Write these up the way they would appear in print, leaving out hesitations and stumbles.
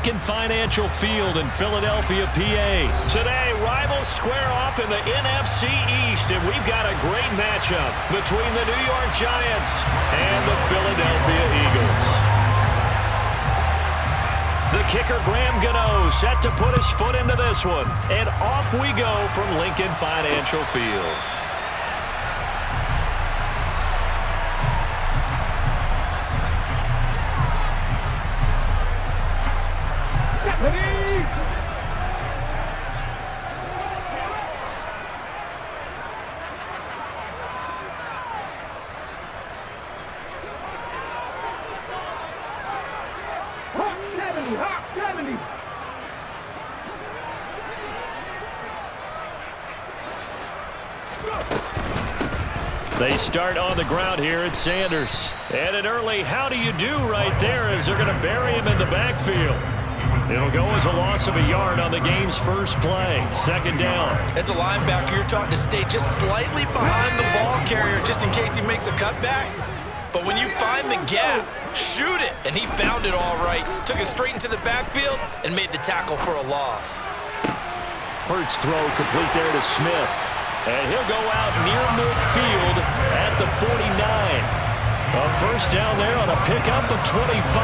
Lincoln Financial Field in Philadelphia, PA. Today, rivals square off in the NFC East, and we've got a great matchup between the New York Giants and the Philadelphia Eagles. The kicker, Graham Gano, set to put his foot into this one, and off we go from Lincoln Financial Field. They start on the ground here at Sanders. And an early how do you do right there as they're going to bury him in the backfield. It'll go as a loss of a yard on the game's first play. Second down. As a linebacker, you're taught to stay just slightly behind the ball carrier just in case he makes a cutback. But when you find the gap, shoot it. And he found it all right. Took it straight into the backfield and made the tackle for a loss. Hurts throw complete there to Smith. And he'll go out near midfield at the 49. A first down there on a pickup of 25.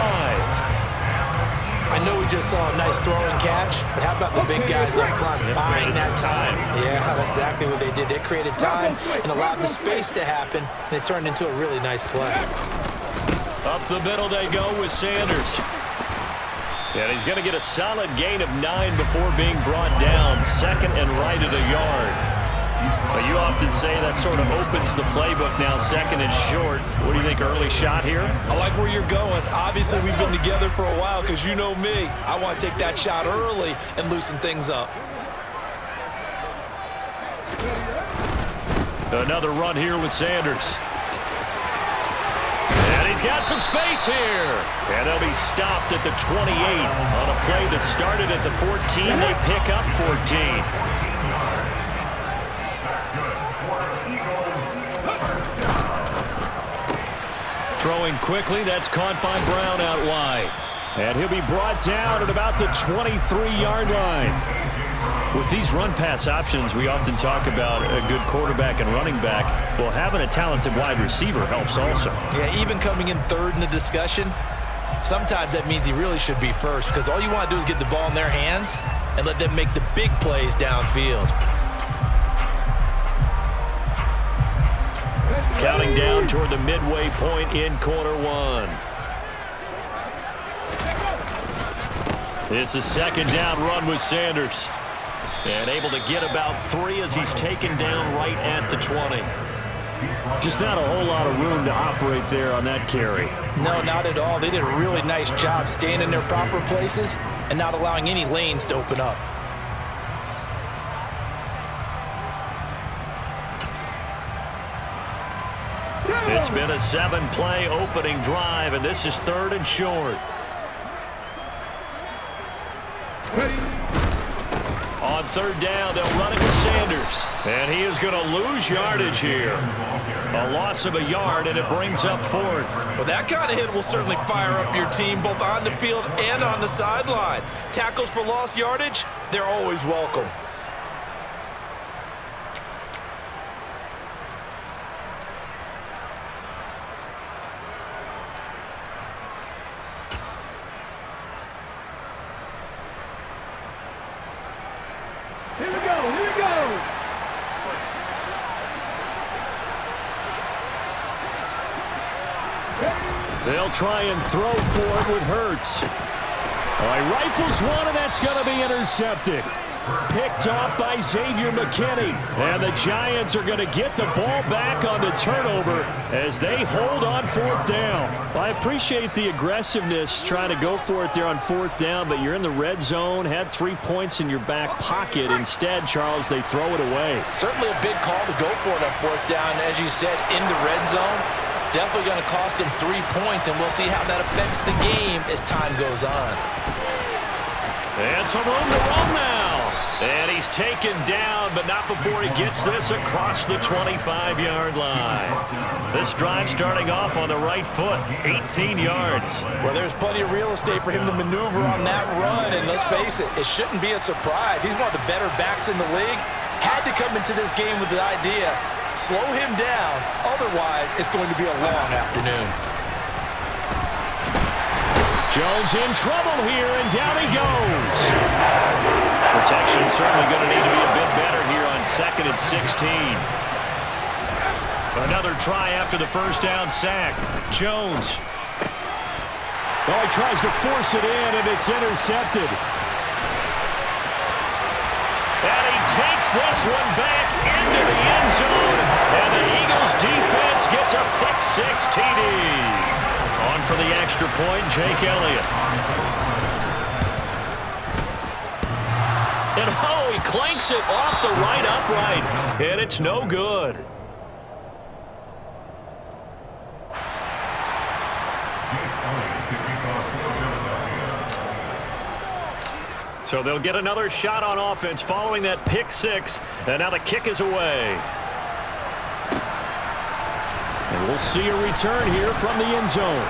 I know we just saw a nice throw and catch, but how about the big guys up front buying that time? Yeah, that's exactly what they did. They created time and allowed the space to happen, and it turned into a really nice play. Up the middle they go with Sanders. And he's going to get a solid gain of 9 before being brought down. Second and right at a yard. But you often say that sort of opens the playbook now, second and short. What do you think, early shot here? I like where you're going. Obviously, we've been together for a while because you know me. I want to take that shot early and loosen things up. Another run here with Sanders. And he's got some space here. And they'll be stopped at the 28 on a play that started at the 14. They pick up 14. Throwing quickly, that's caught by Brown out wide. And he'll be brought down at about the 23-yard line. With these run-pass options, we often talk about a good quarterback and running back. Well, having a talented wide receiver helps also. Yeah, even coming in third in the discussion, sometimes that means he really should be first because all you want to do is get the ball in their hands and let them make the big plays downfield. Counting down toward the midway point in quarter one. It's a second down run with Sanders. And able to get about 3 as he's taken down right at the 20. Just not a whole lot of room to operate there on that carry. No, not at all. They did a really nice job staying in their proper places and not allowing any lanes to open up. It's been a 7-play opening drive, and this is third and short. On third down, they'll run it with Sanders. And he is going to lose yardage here. A loss of a yard, and it brings up fourth. Well, that kind of hit will certainly fire up your team, both on the field and on the sideline. Tackles for lost yardage, they're always welcome. They'll try and throw for it with Hurts. He rifles one, and that's going to be intercepted. Picked off by Xavier McKinney. And the Giants are going to get the ball back on the turnover as they hold on fourth down. I appreciate the aggressiveness trying to go for it there on fourth down, but you're in the red zone, had 3 points in your back pocket. Instead, Charles, they throw it away. Certainly a big call to go for it on fourth down. As you said, in the red zone, definitely going to cost them 3 points, and we'll see how that affects the game as time goes on. And some room to run now. And he's taken down, but not before he gets this across the 25-yard line. This drive starting off on the right foot, 18 yards. Well, there's plenty of real estate for him to maneuver on that run, and let's face it, it shouldn't be a surprise. He's one of the better backs in the league. Had to come into this game with the idea, slow him down, otherwise it's going to be a long afternoon. Jones in trouble here, and down he goes. Protection certainly going to need to be a bit better here on 2nd and 16. Another try after the first down sack. Jones. Oh, he tries to force it in, and it's intercepted. And he takes this one back into the end zone, and the Eagles defense gets a pick-6 TD. On for the extra point, Jake Elliott. And oh, he clanks it off the right upright, and it's no good. So they'll get another shot on offense following that pick-6, and now the kick is away. And we'll see a return here from the end zone.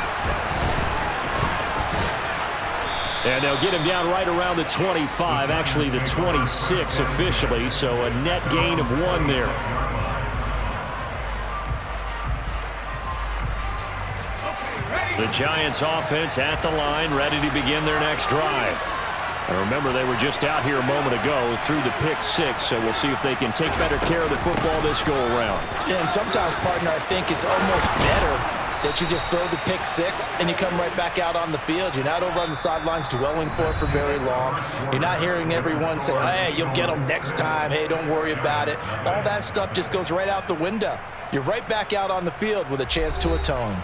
And they'll get him down right around the 25, actually the 26 officially, so a net gain of 1 there. The Giants offense at the line, ready to begin their next drive. And remember, they were just out here a moment ago through the pick-6, so we'll see if they can take better care of the football this go-around. Yeah, and sometimes, partner, I think it's almost better that you just throw the pick-6 and you come right back out on the field. You're not over on the sidelines dwelling for it for very long. You're not hearing everyone say, hey, you'll get them next time. Hey, don't worry about it. All that stuff just goes right out the window. You're right back out on the field with a chance to atone.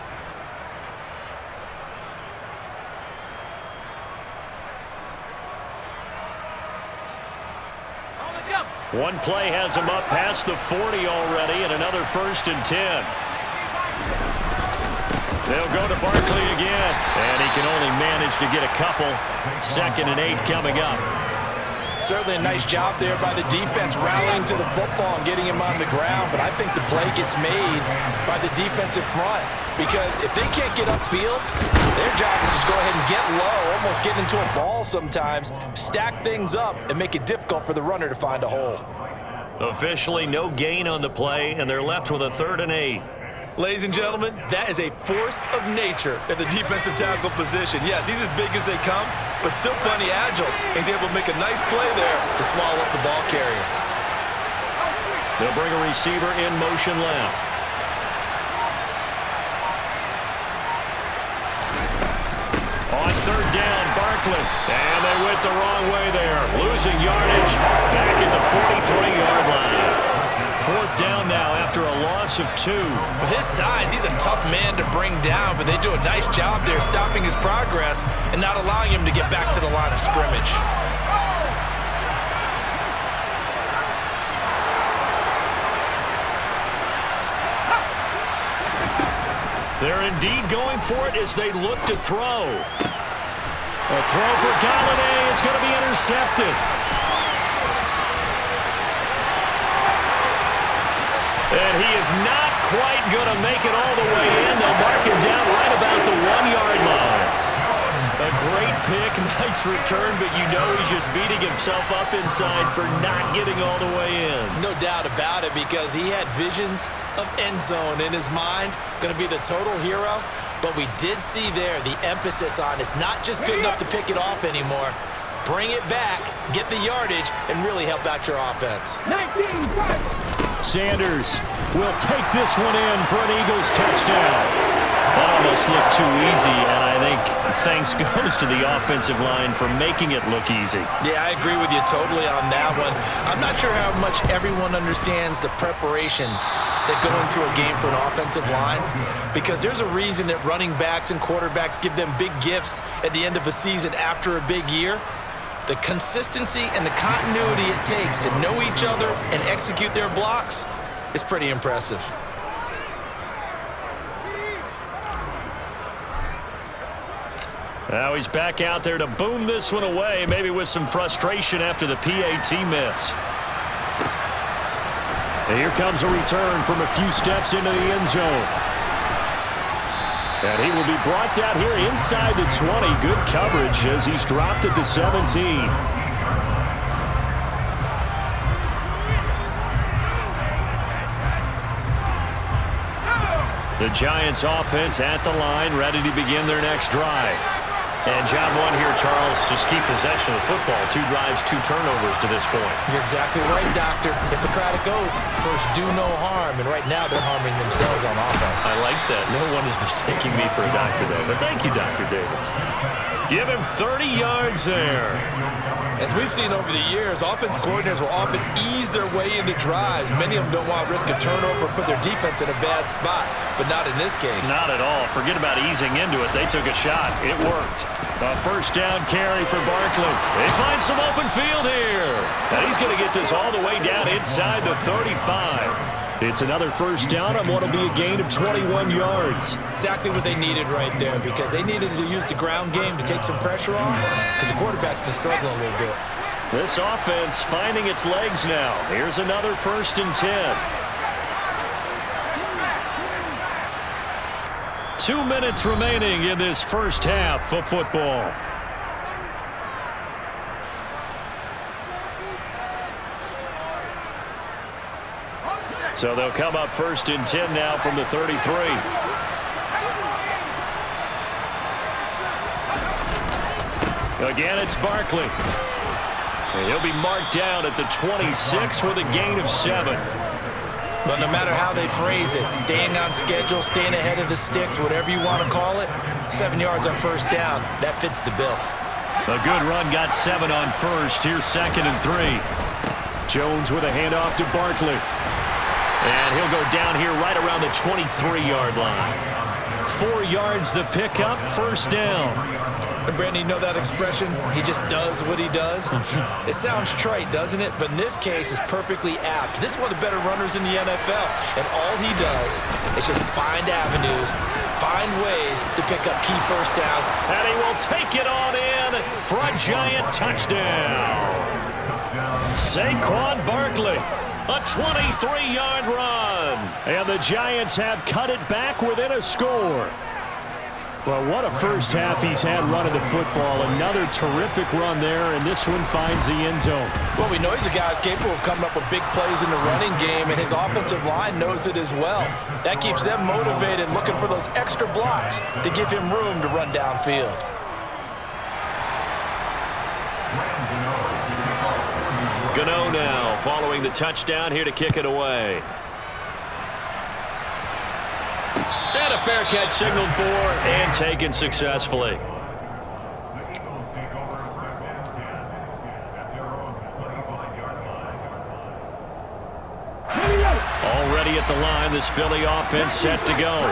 One play has him up past the 40 already, and another 1st and 10. They'll go to Barkley again, and he can only manage to get a couple. 2nd and 8 coming up. Certainly a nice job there by the defense rallying to the football and getting him on the ground, but I think the play gets made by the defensive front, because if they can't get upfield, their job is to go ahead and get low, almost get into a ball sometimes, stack things up, and make it difficult for the runner to find a hole. Officially no gain on the play, and they're left with a 3rd and 8. Ladies and gentlemen, that is a force of nature at the defensive tackle position. Yes, he's as big as they come, but still plenty agile. He's able to make a nice play there to swallow up the ball carrier. They'll bring a receiver in motion left. On 3rd down, Barkley. And they went the wrong way there. Losing yardage back at the 43-yard line. 4th down now after a loss of 2. With his size, he's a tough man to bring down, but they do a nice job there stopping his progress and not allowing him to get back to the line of scrimmage. They're indeed going for it as they look to throw. A throw for Galladay is going to be intercepted. And he is not quite going to make it all the way in. They'll mark him down right about the 1-yard line. A great pick, nice return, but you know he's just beating himself up inside for not getting all the way in. No doubt about it, because he had visions of end zone in his mind. Going to be the total hero. But we did see there the emphasis on it's not just good enough to pick it off anymore. Bring it back, get the yardage, and really help out your offense. 19, Sanders will take this one in for an Eagles touchdown. That almost looked too easy, and I think thanks goes to the offensive line for making it look easy. Yeah, I agree with you totally on that one. I'm not sure how much everyone understands the preparations that go into a game for an offensive line, because there's a reason that running backs and quarterbacks give them big gifts at the end of a season after a big year. The consistency and the continuity it takes to know each other and execute their blocks is pretty impressive. Now he's back out there to boom this one away, maybe with some frustration after the PAT miss. And here comes a return from a few steps into the end zone. And he will be brought down here inside the 20. Good coverage as he's dropped at the 17. The Giants offense at the line, ready to begin their next drive. And job one here, Charles, just keep possession of the football. 2 drives, 2 turnovers to this point. You're exactly right, Doctor. Hippocratic oath. First, do no harm. And right now, they're harming themselves on offense. I like that. No one is mistaking me for a doctor, though. But thank you, Dr. Davis. Give him 30 yards there. As we've seen over the years, offense coordinators will often ease their way into drives. Many of them don't want to risk a turnover or put their defense in a bad spot, but not in this case. Not at all. Forget about easing into it. They took a shot. It worked. A first down carry for Barkley. They find some open field here. And he's going to get this all the way down inside the 35. It's another first down on what will be a gain of 21 yards. Exactly what they needed right there, because they needed to use the ground game to take some pressure off, because the quarterback's been struggling a little bit. This offense finding its legs now. Here's another 1st and 10. 2 minutes remaining in this first half of football. So they'll come up 1st and 10 now from the 33. Again, it's Barkley. And he'll be marked down at the 26 with a gain of 7. But no matter how they phrase it, staying on schedule, staying ahead of the sticks, whatever you want to call it, 7 yards on first down, that fits the bill. A good run got 7 on first. Here's 2nd and 3. Jones with a handoff to Barkley. And he'll go down here right around the 23-yard line. 4 yards the pickup, first down. And Brandon, you know that expression? He just does what he does? It sounds trite, doesn't it? But in this case, it's perfectly apt. This is one of the better runners in the NFL. And all he does is just find avenues, find ways to pick up key first downs. And he will take it on in for a giant touchdown. Saquon Barkley. A 23-yard run. And the Giants have cut it back within a score. Well, what a first half he's had running the football. Another terrific run there, and this one finds the end zone. Well, we know he's a guy who's capable of coming up with big plays in the running game, and his offensive line knows it as well. That keeps them motivated, looking for those extra blocks to give him room to run downfield. Gano now following the touchdown here to kick it away. And a fair catch signaled for and taken successfully. Already at the line, this Philly offense set to go.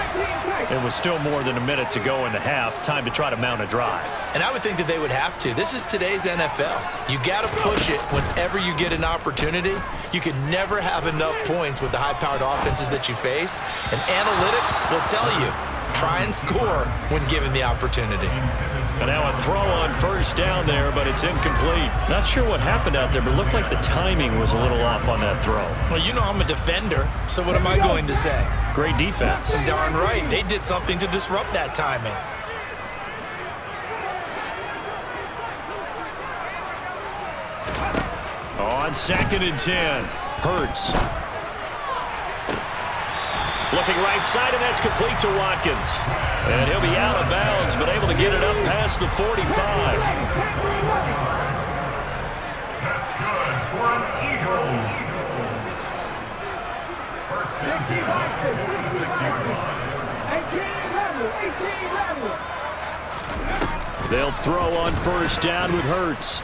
It was still more than a minute to go in the half. Time to try to mount a drive. And I would think that they would have to. This is today's NFL. You got to push it whenever you get an opportunity. You can never have enough points with the high-powered offenses that you face. And analytics will tell you, try and score when given the opportunity. And now a throw on first down there, but it's incomplete. Not sure what happened out there, but it looked like the timing was a little off on that throw. Well, you know I'm a defender, so what am I going to say? Great defense. Darn right. They did something to disrupt that timing. On 2nd and 10, Hurts. Looking right side, and that's complete to Watkins. And he'll be out of bounds, but able to get it up past the 45. That's good for an Eagles. First and 10. They'll throw on first down with Hurts.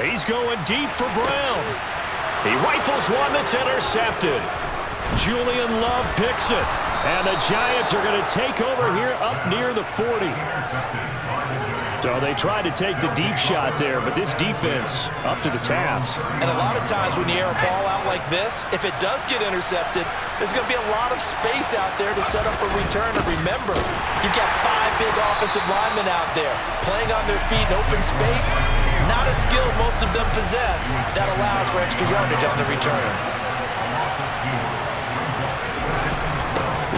He's going deep for Brown. He rifles one that's intercepted. Julian Love picks it. And the Giants are going to take over here up near the 40. So they tried to take the deep shot there, but this defense up to the task. And a lot of times when you air a ball out like this, if it does get intercepted, there's going to be a lot of space out there to set up a return. And remember, you've got 5 big offensive linemen out there playing on their feet in open space. Not a skill most of them possess that allows for extra yardage on the return.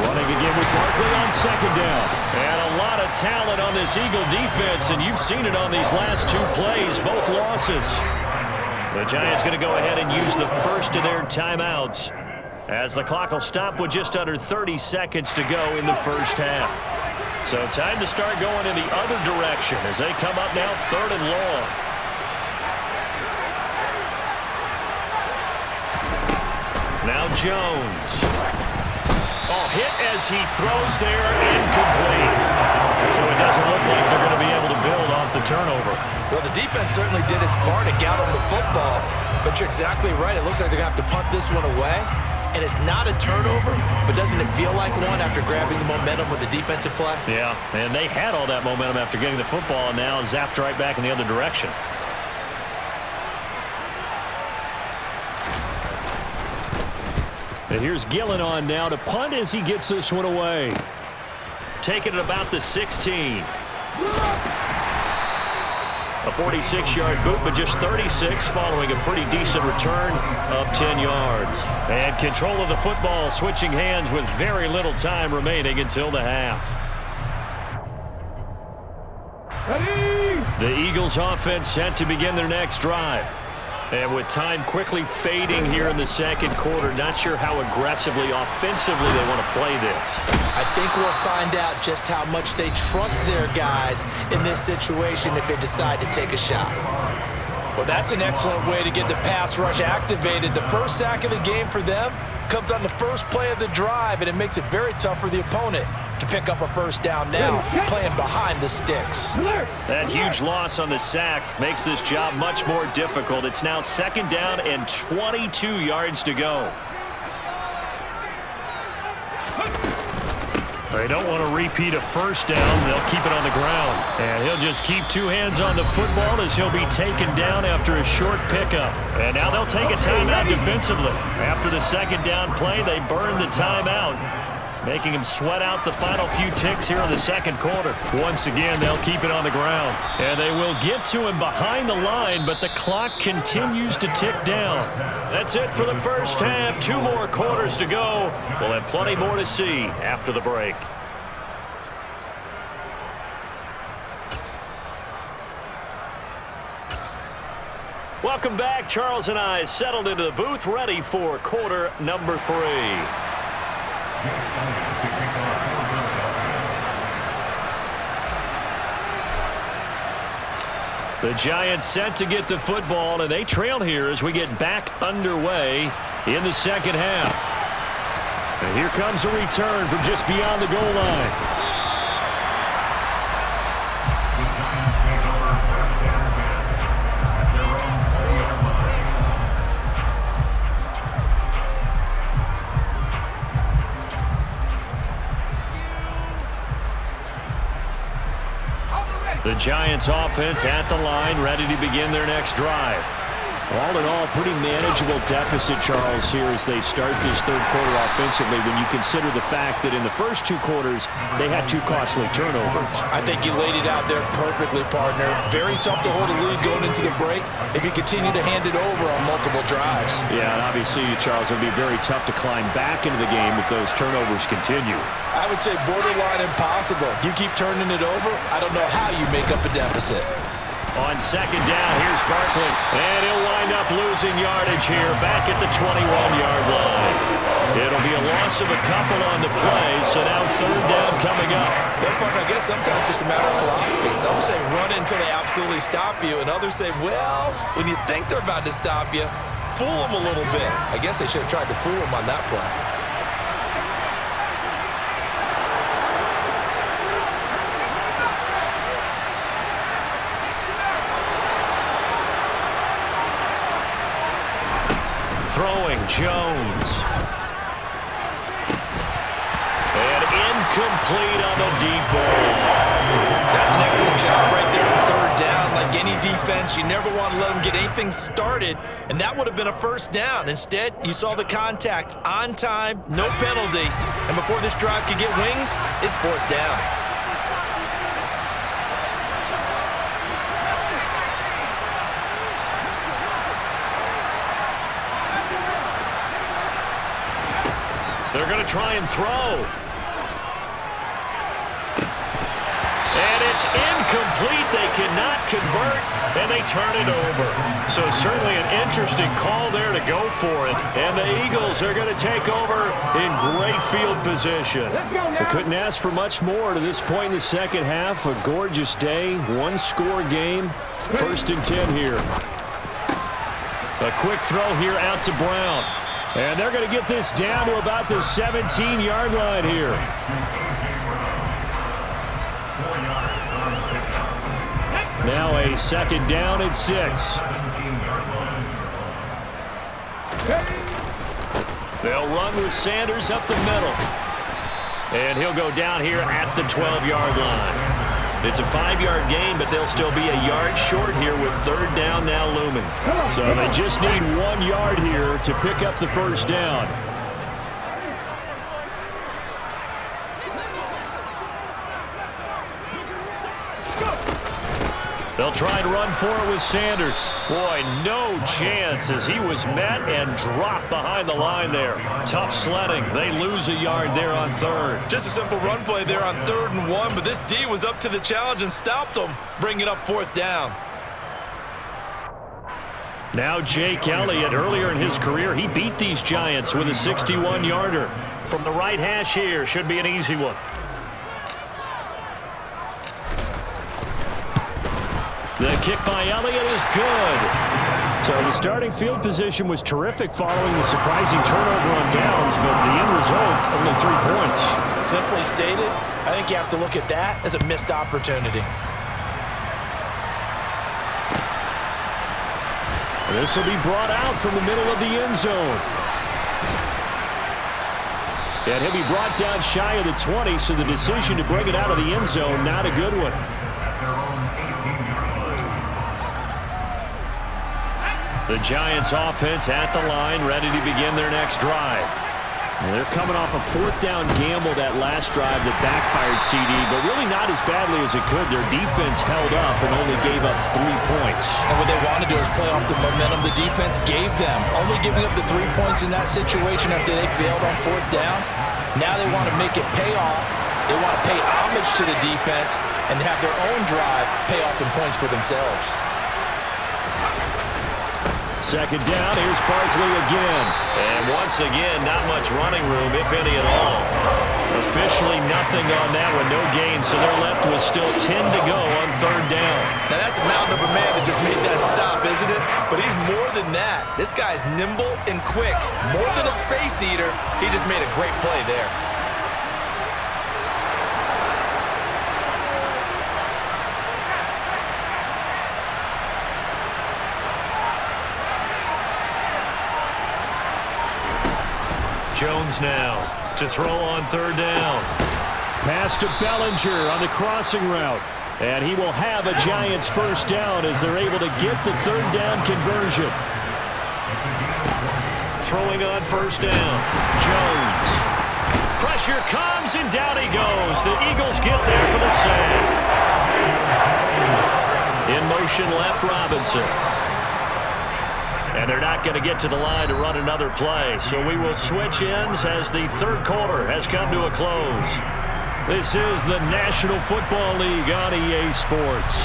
Running again with Barkley on second down. And a lot of talent on this Eagle defense, and you've seen it on these last 2 plays, both losses. The Giants going to go ahead and use the first of their timeouts as the clock will stop with just under 30 seconds to go in the first half. So time to start going in the other direction as they come up now 3rd and long. Now Jones. Oh, hit as he throws there, incomplete. So it doesn't look like they're going to be able to build off the turnover. Well, the defense certainly did its part to get on the football, but you're exactly right. It looks like they're going to have to punt this one away, and it's not a turnover, but doesn't it feel like one after grabbing the momentum with the defensive play? Yeah, and they had all that momentum after getting the football, and now zapped right back in the other direction. And here's Gillen on now to punt as he gets this one away. Taking it about the 16. A 46-yard boot, but just 36 following a pretty decent return of 10 yards. And control of the football switching hands with very little time remaining until the half. The Eagles offense set to begin their next drive. And with time quickly fading here in the second quarter, not sure how aggressively, offensively they want to play this. I think we'll find out just how much they trust their guys in this situation if they decide to take a shot. Well, that's an excellent way to get the pass rush activated. The first sack of the game for them comes on the first play of the drive, and it makes it very tough for the opponent to pick up a first down now, playing behind the sticks. That huge loss on the sack makes this job much more difficult. It's now 2nd down and 22 yards to go. They don't want to repeat a first down. They'll keep it on the ground. And he'll just keep 2 hands on the football as he'll be taken down after a short pickup. And now they'll take a timeout defensively. After the 2nd down play, they burn the timeout, making him sweat out the final few ticks here in the second quarter. Once again, they'll keep it on the ground. And they will get to him behind the line, but the clock continues to tick down. That's it for the first half. 2 more quarters to go. We'll have plenty more to see after the break. Welcome back. Charles and I settled into the booth, ready for quarter number 3. The Giants set to get the football, and they trail here as we get back underway in the second half. And here comes a return from just beyond the goal line. The Giants offense at the line, ready to begin their next drive. All in all, pretty manageable deficit, Charles, here as they start this third quarter offensively when you consider the fact that in the first 2 quarters, they had 2 costly turnovers. I think you laid it out there perfectly, partner. Very tough to hold a lead going into the break if you continue to hand it over on multiple drives. Yeah, and obviously, Charles, it would be very tough to climb back into the game if those turnovers continue. I would say borderline impossible. You keep turning it over, I don't know how you make up a deficit. On second down, here's Barkley. And he'll wind up losing yardage here back at the 21-yard line. It'll be a loss of a couple on the play, so now 3rd down coming up. Well, partner, I guess sometimes it's just a matter of philosophy. Some say run until they absolutely stop you, and others say, well, when you think they're about to stop you, fool them a little bit. I guess they should have tried to fool them on that play. Throwing, Jones. And incomplete on the deep ball. That's an excellent job right there defense. You never want to let them get anything started, and that would have been a first down. Instead, you saw the contact on time, no penalty, and before this drive could get wings, it's fourth down. They're going to try and throw. And it's incomplete. They cannot convert, and they turn it over. So certainly an interesting call there to go for it. And the Eagles are going to take over in great field position. They couldn't ask for much more to this point in the second half. A gorgeous day, one-score game. 1st and 10 here. A quick throw here out to Brown. And they're going to get this down to about the 17-yard line here. Now a 2nd down and 6. They'll run with Sanders up the middle. And he'll go down here at the 12-yard line. It's a 5-yard gain, but they'll still be a yard short here with 3rd down now looming. So they just need 1 yard here to pick up the first down. They'll try and run for it with Sanders. Boy, no chance as he was met and dropped behind the line there. Tough sledding. They lose a yard there on 3rd. Just a simple run play there on 3rd and 1, but this D was up to the challenge and stopped them, bringing up 4th down. Now Jake Elliott, earlier in his career, he beat these Giants with a 61-yarder. From the right hash here, should be an easy one. The kick by Elliott is good. So the starting field position was terrific following the surprising turnover on downs, but the end result, only 3 points. Simply stated, I think you have to look at that as a missed opportunity. This will be brought out from the middle of the end zone. And he'll be brought down shy of the 20, so the decision to bring it out of the end zone, not a good one. The Giants offense at the line, ready to begin their next drive. And they're coming off a 4th down gamble that last drive that backfired CD, but really not as badly as it could. Their defense held up and only gave up 3 points. And what they want to do is play off the momentum the defense gave them. Only giving up the 3 points in that situation after they failed on 4th down. Now they want to make it pay off. They want to pay homage to the defense and have their own drive pay off in points for themselves. 2nd down, here's Barkley again. And once again, not much running room, if any at all. Officially nothing on that one, no gain, so they're left with still 10 to go on 3rd down. Now that's a mountain of a man that just made that stop, isn't it? But he's more than that. This guy's nimble and quick. More than a space eater, he just made a great play there. Jones now to throw on 3rd down. Pass to Bellinger on the crossing route. And he will have a Giants first down as they're able to get the 3rd down conversion. Throwing on 1st down. Jones. Pressure comes and down he goes. The Eagles get there for the sack. In motion left Robinson. And they're not going to get to the line to run another play. So we will switch ends as the 3rd quarter has come to a close. This is the National Football League on EA Sports.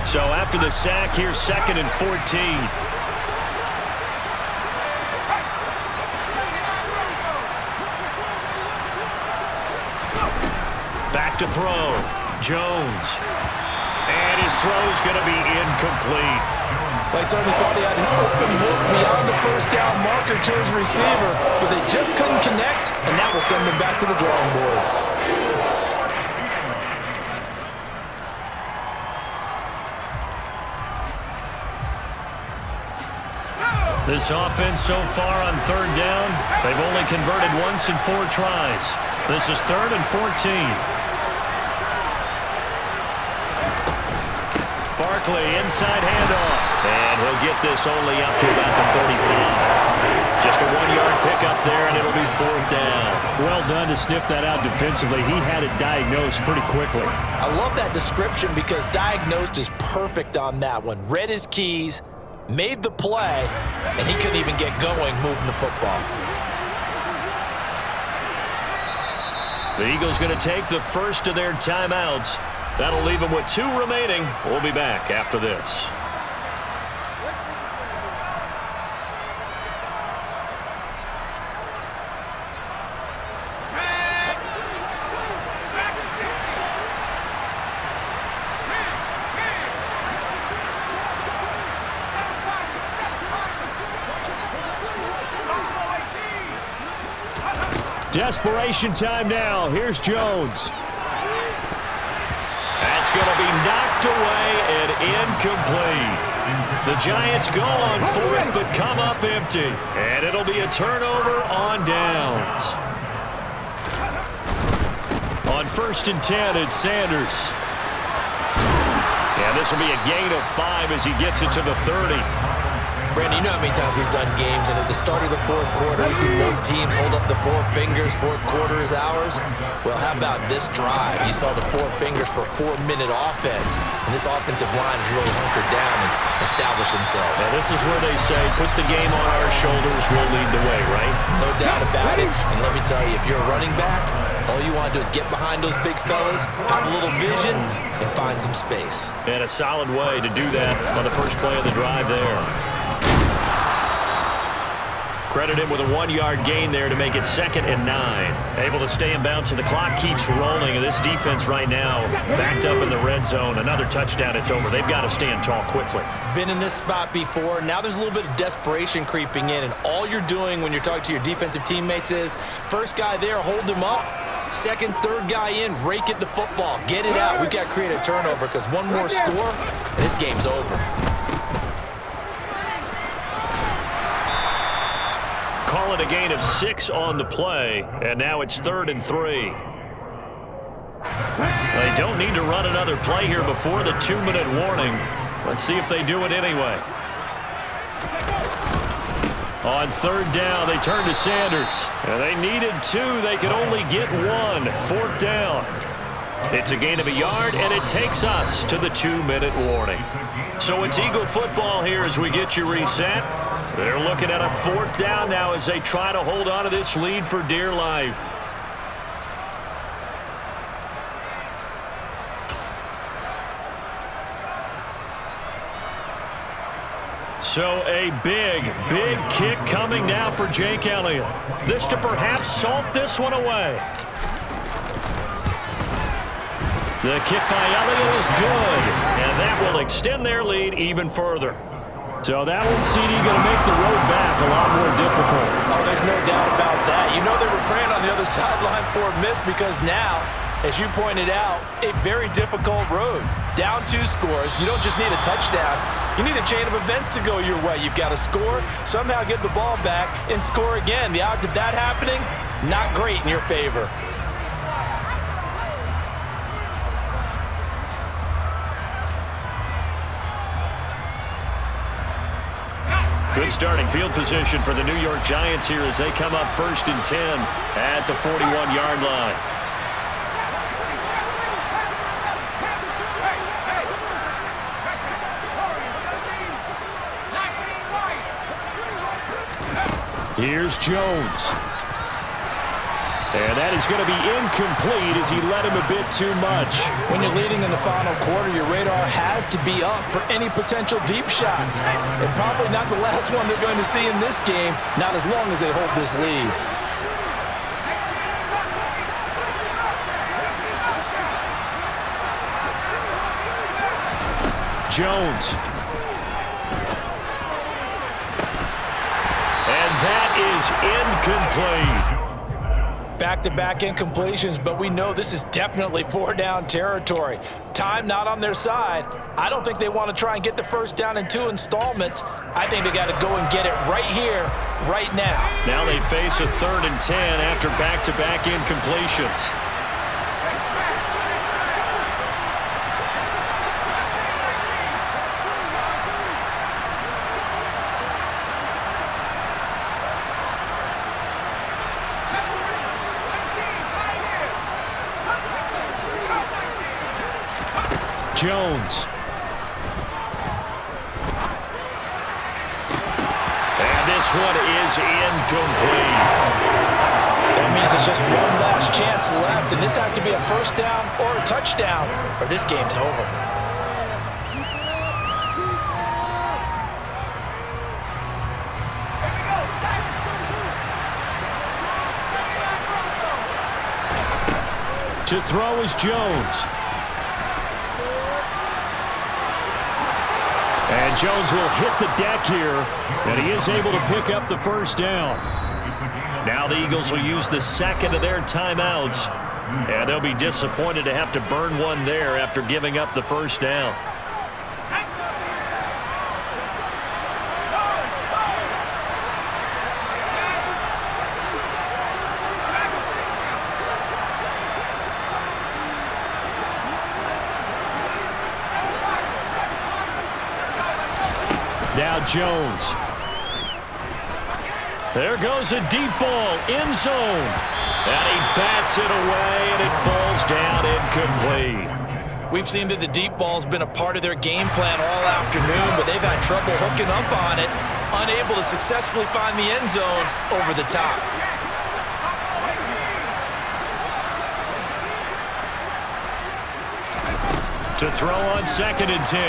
So after the sack, here's 2nd and 14. Back to throw. Jones. And his throw's going to be incomplete. They certainly thought he had an open look beyond the first down marker to his receiver, but they just couldn't connect, and that will send them back to the drawing board. This offense so far on third down, they've only converted once in 4 tries. This is 3rd and 14. Barkley, inside handoff. And he'll get this only up to about the 35. Just a 1-yard pickup there, and it'll be 4th down. Well done to sniff that out defensively. He had it diagnosed pretty quickly. I love that description because diagnosed is perfect on that one. Read his keys, made the play, and he couldn't even get going moving the football. The Eagles going to take the first of their timeouts. That'll leave them with 2 remaining. We'll be back after this. Desperation time now. Here's Jones. That's going to be knocked away and incomplete. The Giants go on 4th but come up empty. And it'll be a turnover on downs. On 1st and 10, it's Sanders. And this will be a gain of 5 as he gets it to the 30. Brandon, you know how many times we've done games, and at the start of the 4th quarter, we see both teams hold up the 4 fingers, 4th quarter is ours. Well, how about this drive? You saw the 4 fingers for 4-minute offense, and this offensive line has really hunkered down and established themselves. Now, this is where they say, put the game on our shoulders, we'll lead the way, right? No doubt about it, and let me tell you, if you're a running back, all you want to do is get behind those big fellas, have a little vision, and find some space. And a solid way to do that on the first play of the drive there. Credit him with a 1-yard gain there to make it 2nd and 9. Able to stay in bounds, and the clock keeps rolling. And this defense right now backed up in the red zone. Another touchdown, it's over. They've got to stand tall quickly. Been in this spot before. Now there's a little bit of desperation creeping in, and all you're doing when you're talking to your defensive teammates is first guy there, hold him up. Second, third guy in, rake at the football. Get it out. We've got to create a turnover because one more score, and this game's over. Call it a gain of 6 on the play, and now it's 3rd and 3. They don't need to run another play here before the 2-minute warning. Let's see if they do it anyway. On 3rd down, they turn to Sanders. And they needed 2. They could only get 1. 4th down. It's a gain of 1 yard, and it takes us to the 2-minute warning. So it's Eagle football here as we get you reset. They're looking at a 4th down now as they try to hold on to this lead for dear life. So a big kick coming now for Jake Elliott. This to perhaps salt this one away. The kick by Elliott is good, and that will extend their lead even further. So that one, CD, going to make the road back a lot more difficult. Oh, there's no doubt about that. You know they were praying on the other sideline for a miss because now, as you pointed out, a very difficult road. Down 2 scores. You don't just need a touchdown. You need a chain of events to go your way. You've got to score, somehow get the ball back, and score again. The odds of that happening, not great in your favor. Good starting field position for the New York Giants here as they come up 1st and 10 at the 41-yard line. Here's Jones. And that is going to be incomplete as he led him a bit too much. When you're leading in the final quarter, your radar has to be up for any potential deep shots. And probably not the last one they're going to see in this game, not as long as they hold this lead. Jones. And that is incomplete. Back-to-back incompletions, but we know this is definitely four-down territory. Time not on their side. I don't think they want to try and get the first down in 2 installments. I think they got to go and get it right here, right now. Now they face a 3rd and 10 after back-to-back incompletions. Jones. And this one is incomplete. That means it's just one last chance left, and this has to be a first down or a touchdown, or this game's over. To throw is Jones. And Jones will hit the deck here, and he is able to pick up the first down. Now the Eagles will use the second of their timeouts, and they'll be disappointed to have to burn one there after giving up the first down. Now Jones. There goes a deep ball, end zone. And he bats it away, and it falls down incomplete. We've seen that the deep ball's been a part of their game plan all afternoon, but they've had trouble hooking up on it, unable to successfully find the end zone over the top. To throw on 2nd and 10.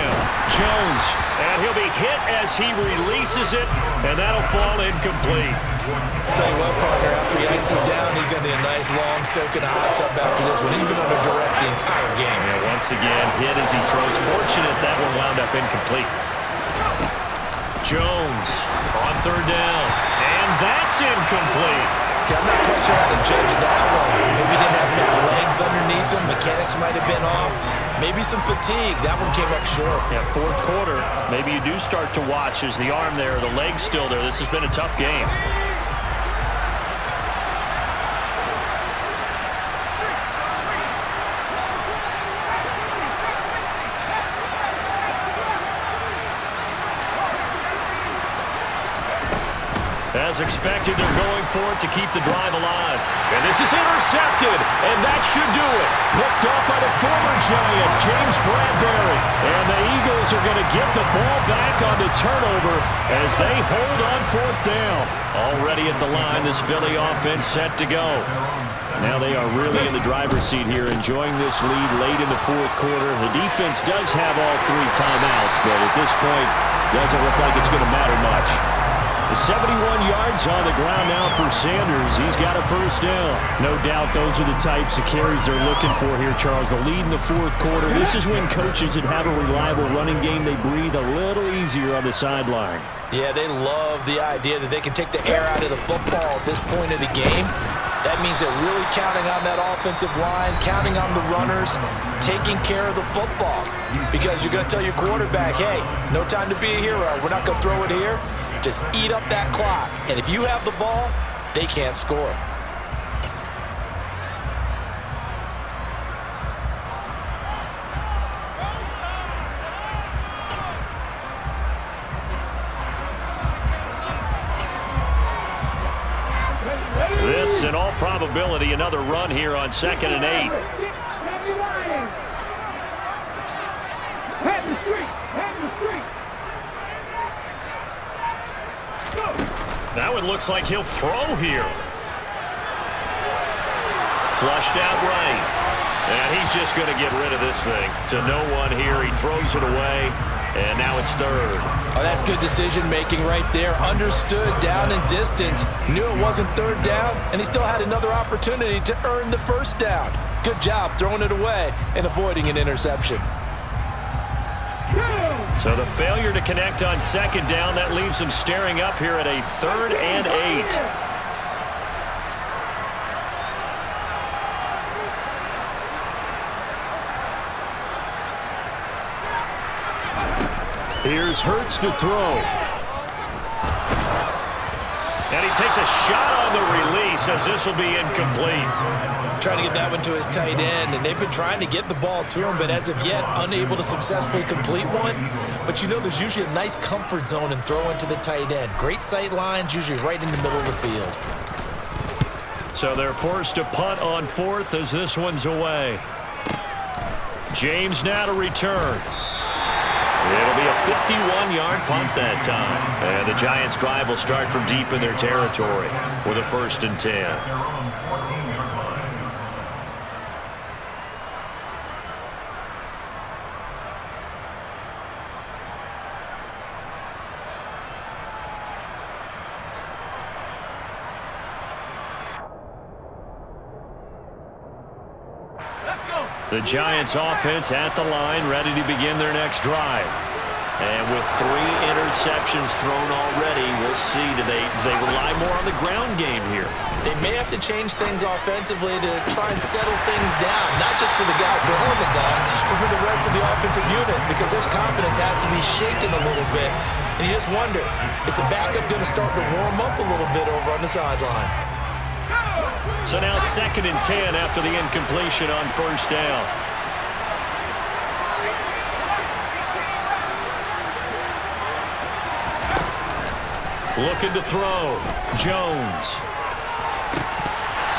Jones. And he'll be hit as he releases it, and that'll fall incomplete. Tell you what, partner, after he ices down, he's going to need a nice long soak in a hot tub after this one. He's been under duress the entire game. And once again, hit as he throws. Fortunate that one wound up incomplete. Jones on 3rd down. And that's incomplete. Okay, I'm not quite sure how to judge that one. Maybe didn't have enough legs underneath him. Mechanics might have been off. Maybe some fatigue. That one came up short. Yeah, 4th quarter. Maybe you do start to watch as the arm there, the leg's still there. This has been a tough game. As expected, they're going for it to keep the drive alive. And this is intercepted, and that should do it. Picked up by the former Giant, James Bradbury. And the Eagles are going to get the ball back on the turnover as they hold on 4th down. Already at the line, this Philly offense set to go. Now they are really in the driver's seat here, enjoying this lead late in the 4th quarter. The defense does have all 3 timeouts, but at this point, doesn't look like it's going to matter much. 71 yards on the ground now for Sanders. He's got a first down. No doubt those are the types of carries they're looking for here, Charles. The lead in the 4th quarter. This is when coaches that have a reliable running game, they breathe a little easier on the sideline. Yeah, they love the idea that they can take the air out of the football at this point of the game. That means they're really counting on that offensive line, counting on the runners, taking care of the football. Because you're going to tell your quarterback, hey, no time to be a hero. We're not going to throw it here. Just eat up that clock. And if you have the ball, they can't score. This, in all probability, another run here on 2nd and 8. That one looks like he'll throw here. Flushed out right. And he's just going to get rid of this thing. To no one here. He throws it away. And now it's 3rd. Oh, that's good decision-making right there. Understood down and distance. Knew it wasn't 3rd down, and he still had another opportunity to earn the first down. Good job throwing it away and avoiding an interception. So the failure to connect on 2nd down, that leaves them staring up here at a 3rd and 8. Here's Hurts to throw. And he takes a shot on the release as this will be incomplete. Trying to get that one to his tight end, and they've been trying to get the ball to him, but as of yet, unable to successfully complete one. But you know there's usually a nice comfort zone in throwing to the tight end. Great sight lines, usually right in the middle of the field. So they're forced to punt on fourth as this one's away. James now to return. It'll be a 51-yard punt that time. And the Giants' drive will start from deep in their territory with a 1st and 10. Their own 14-yard line. The Giants offense at the line, ready to begin their next drive. And with 3 interceptions thrown already, we'll see, do they rely more on the ground game here? They may have to change things offensively to try and settle things down, not just for the guy throwing the ball, but for the rest of the offensive unit, because their confidence has to be shaken a little bit. And you just wonder, is the backup going to start to warm up a little bit over on the sideline? So now 2nd and 10 after the incompletion on 1st down. Looking to throw. Jones.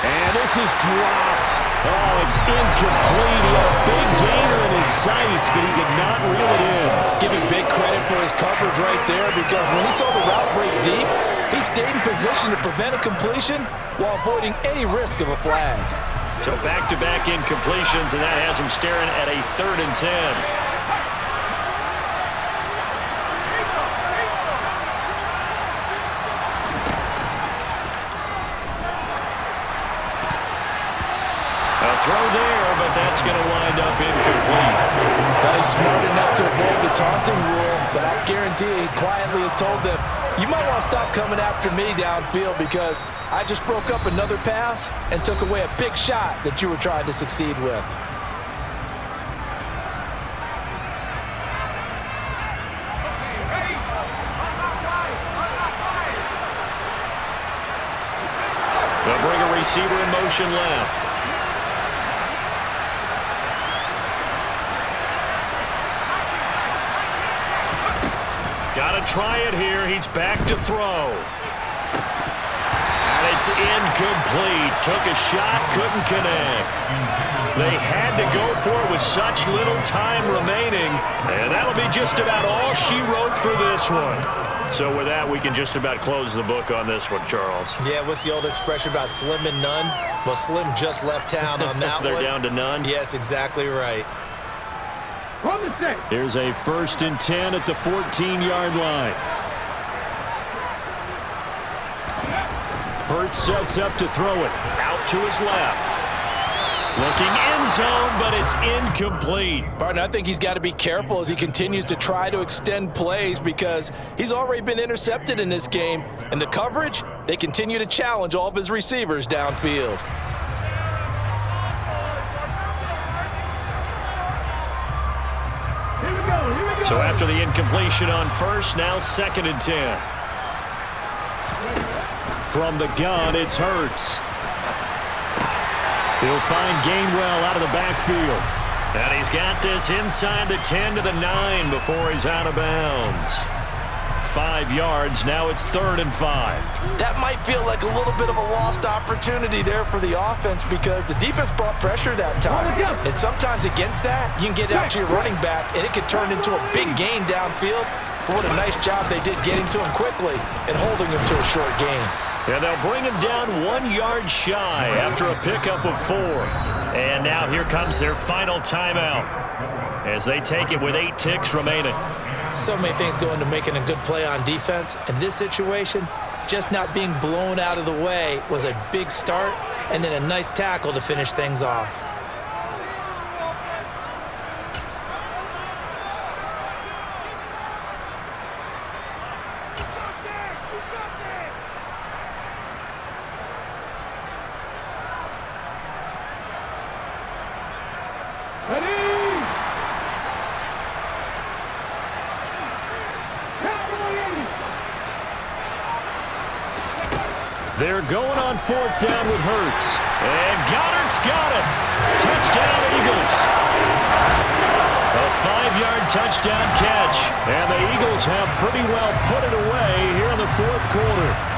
And this is dropped. Oh, it's incomplete. He had a big gainer in his sights, but he did not reel it in. Give him big credit for his coverage right there, because when he saw the route break deep, he stayed in position to prevent a completion while avoiding any risk of a flag. So back-to-back incompletions, and that has him staring at a 3rd and 10. A throw there, but that's going to wind up incomplete. He's smart enough to avoid the taunting rule, but I guarantee he quietly has told them, you might want to stop coming after me downfield because I just broke up another pass and took away a big shot that you were trying to succeed with. They'll bring a receiver in motion left. Got to try it here. He's back to throw. And it's incomplete. Took a shot, couldn't connect. They had to go for it with such little time remaining. And that'll be just about all she wrote for this one. So with that, we can just about close the book on this one, Charles. Yeah, what's the old expression about slim and none? Well, Slim just left town on that They're one. down to none? Yes, exactly right. Here's a 1st and 10 at the 14-yard line. Hurts sets up to throw it. Out to his left. Looking end zone, but it's incomplete. Partner, I think he's got to be careful as he continues to try to extend plays because he's already been intercepted in this game. And the coverage, they continue to challenge all of his receivers downfield. So after the incompletion on 1st, now 2nd and 10. From the gun, it's Hurts. He'll find Gainwell out of the backfield. And he's got this inside the 10 to the 9 before he's out of bounds. 5 yards, now it's 3rd and 5. That might feel like a little bit of a lost opportunity there for the offense because the defense brought pressure that time. And sometimes against that, you can get out to your running back, and it could turn into a big gain downfield. But what a nice job they did getting to him quickly and holding him to a short gain. And they'll bring him down 1 yard shy after a pickup of 4. And now here comes their final timeout as they take it with 8 ticks remaining. So many things go into making a good play on defense. In this situation, just not being blown out of the way was a big start, and then a nice tackle to finish things off. They're going on fourth down with Hurts. And Goddard's got it. Touchdown, Eagles. A 5-yard touchdown catch. And the Eagles have pretty well put it away here in the fourth quarter.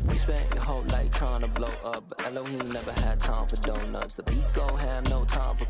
We spent your whole life trying to blow up, but Elohim never had time for donuts. The beat gon' have no